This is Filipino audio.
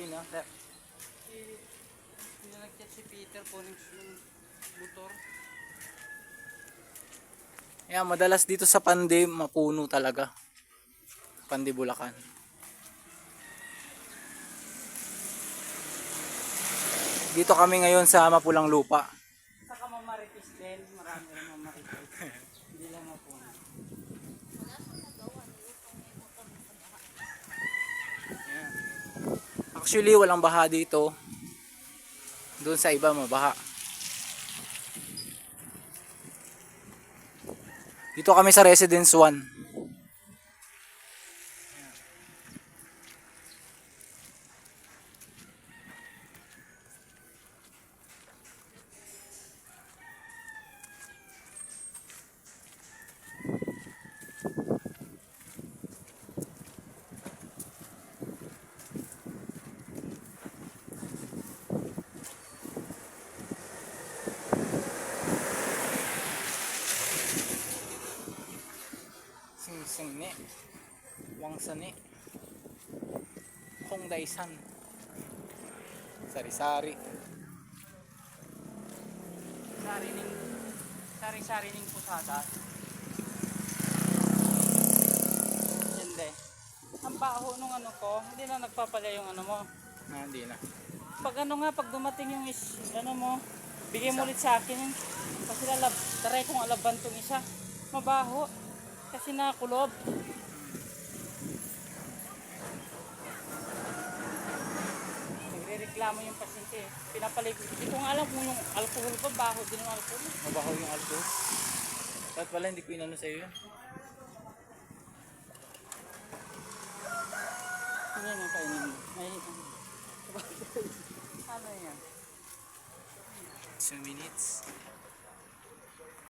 Sino? Hindi nag-chat si Peter po yung motor. Yan, madalas dito sa Pandi, mapuno talaga. Pandi, Bulacan. Dito kami ngayon sa Mapulang Lupa. Saka mamaritis din. Marami rin mamaritis. Hindi lang mapuno. Yan. Actually, walang baha dito. Doon sa iba, mabaha. Dito kami sa Residence 1. Sing ni Wangsani Hongdaisan Sari-sari Sari-sari ning pusada. Hindi. Ang baho nung ano ko, hindi na nagpapala yung ano mo. hindi na. Pag ano nga, pag dumating yung ano mo, bigay mo ulit sa akin. Kasi taray kong alaban tong isa. Mabaho. Kasi nakulob. Nagre-reklamo yung pasyente. Pinapaligo. Hindi ko nga alam kung yung alcohol ba, baho din yung alcohol. Mabaho yung alcohol. Dapat pala hindi ko inano sa'yo yun. Ano yung kainin mo? Ano yan? 2 minutes.